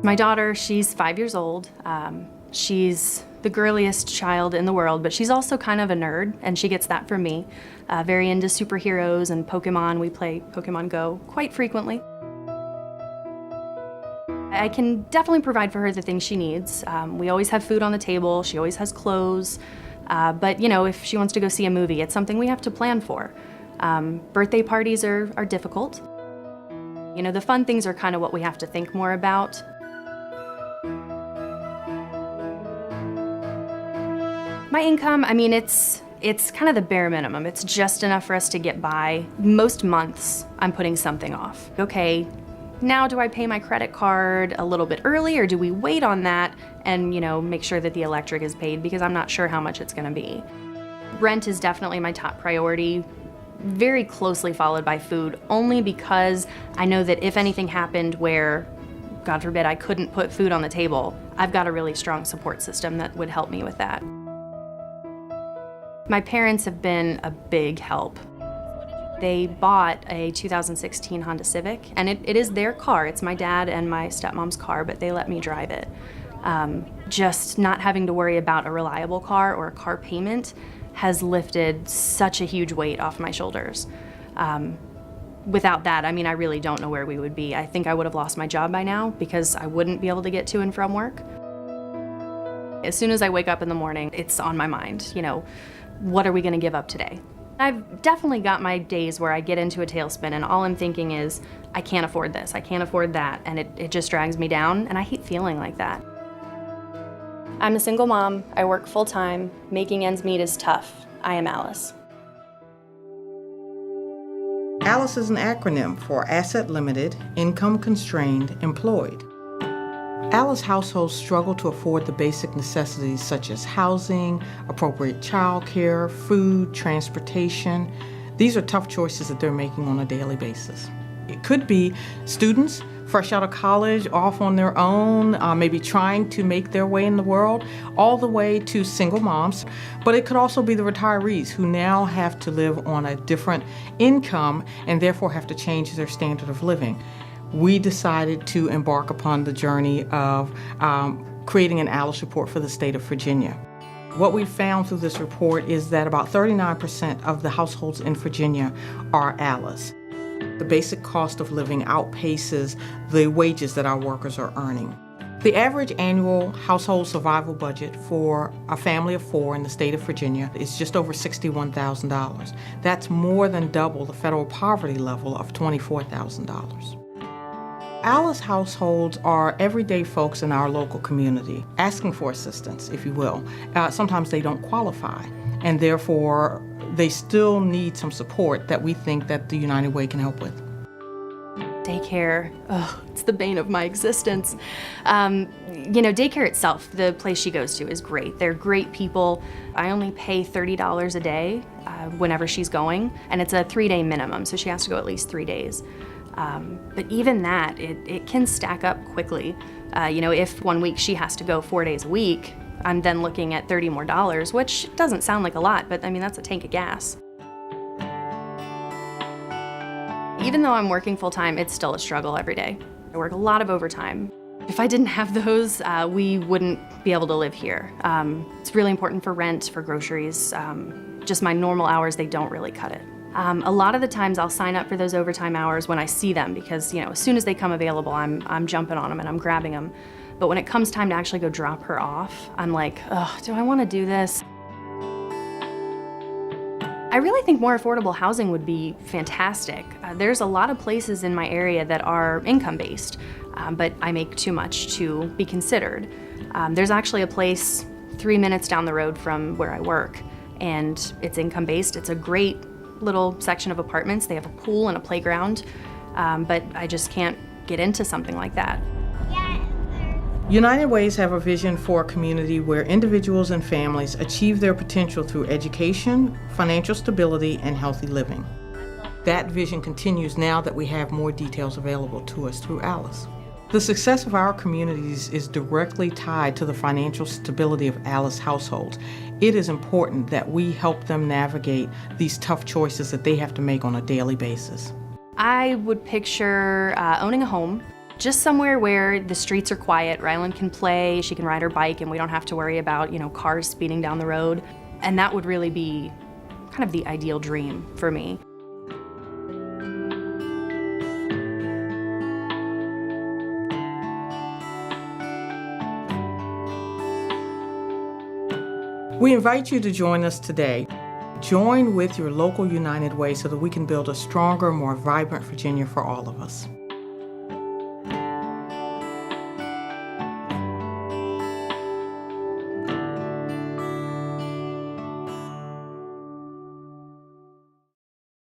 My daughter, she's 5 years old. She's the girliest child in the world, but she's also kind of a nerd, and she gets that from me. Very into superheroes and Pokemon. We play Pokemon Go quite frequently. I can definitely provide for her the things she needs. We always have food on the table. She always has clothes. But you know, if she wants to go see a movie, it's something we have to plan for. Birthday parties are difficult. You know, the fun things are kind of what we have to think more about. My income, I mean, it's kind of the bare minimum. It's just enough for us to get by. Most months, I'm putting something off. Okay, now do I pay my credit card a little bit early, or do we wait on that and, you know, make sure that the electric is paid, because I'm not sure how much it's gonna be. Rent is definitely my top priority, very closely followed by food, only because I know that if anything happened where, God forbid, I couldn't put food on the table, I've got a really strong support system that would help me with that. My parents have been a big help. They bought a 2016 Honda Civic, and it is their car. It's my dad and my stepmom's car, but they let me drive it. Just not having to worry about a reliable car or a car payment has lifted such a huge weight off my shoulders. Without that, I mean, I really don't know where we would be. I think I would have lost my job by now because I wouldn't be able to get to and from work. As soon as I wake up in the morning, it's on my mind, you know, what are we gonna give up today? I've definitely got my days where I get into a tailspin and all I'm thinking is, I can't afford this, I can't afford that, and it just drags me down, and I hate feeling like that. I'm a single mom, I work full-time, making ends meet is tough. I am Alice. ALICE is an acronym for Asset Limited, Income Constrained, Employed. ALICE households struggle to afford the basic necessities such as housing, appropriate child care, food, transportation. These are tough choices that they're making on a daily basis. It could be students fresh out of college, off on their own, maybe trying to make their way in the world, all the way to single moms. But it could also be the retirees who now have to live on a different income and therefore have to change their standard of living. We decided to embark upon the journey of creating an ALICE report for the state of Virginia. What we found through this report is that about 39% of the households in Virginia are ALICE. The basic cost of living outpaces the wages that our workers are earning. The average annual household survival budget for a family of four in the state of Virginia is just over $61,000. That's more than double the federal poverty level of $24,000. ALICE households are everyday folks in our local community asking for assistance, if you will. Sometimes they don't qualify, and therefore they still need some support that we think that the United Way can help with. Daycare, oh, it's the bane of my existence. You know, daycare itself, the place she goes to is great. They're great people. I only pay $30 a day whenever she's going, and it's a 3-day minimum, so she has to go at least 3 days. But even that, it can stack up quickly. You know, if 1 week she has to go 4 days a week, I'm then looking at $30 more, which doesn't sound like a lot, but I mean, that's a tank of gas. Even though I'm working full-time, it's still a struggle every day. I work a lot of overtime. If I didn't have those, we wouldn't be able to live here. It's really important for rent, for groceries. Just my normal hours, they don't really cut it. A lot of the times I'll sign up for those overtime hours when I see them because, you know, as soon as they come available, I'm jumping on them and I'm grabbing them. But when it comes time to actually go drop her off, I'm like, oh, do I want to do this? I really think more affordable housing would be fantastic. There's a lot of places in my area that are income-based, but I make too much to be considered. There's actually a place 3 minutes down the road from where I work, and it's income-based. It's a great little section of apartments. They have a pool and a playground, but I just can't get into something like that. United Ways have a vision for a community where individuals and families achieve their potential through education, financial stability, and healthy living. That vision continues now that we have more details available to us through ALICE. The success of our communities is directly tied to the financial stability of ALICE households. It is important that we help them navigate these tough choices that they have to make on a daily basis. I would picture owning a home, Just somewhere where the streets are quiet, Rylan can play, she can ride her bike, and we don't have to worry about, cars speeding down the road. And that would really be kind of the ideal dream for me. We invite you to join us today. Join with your local United Way so that we can build a stronger, more vibrant Virginia for all of us.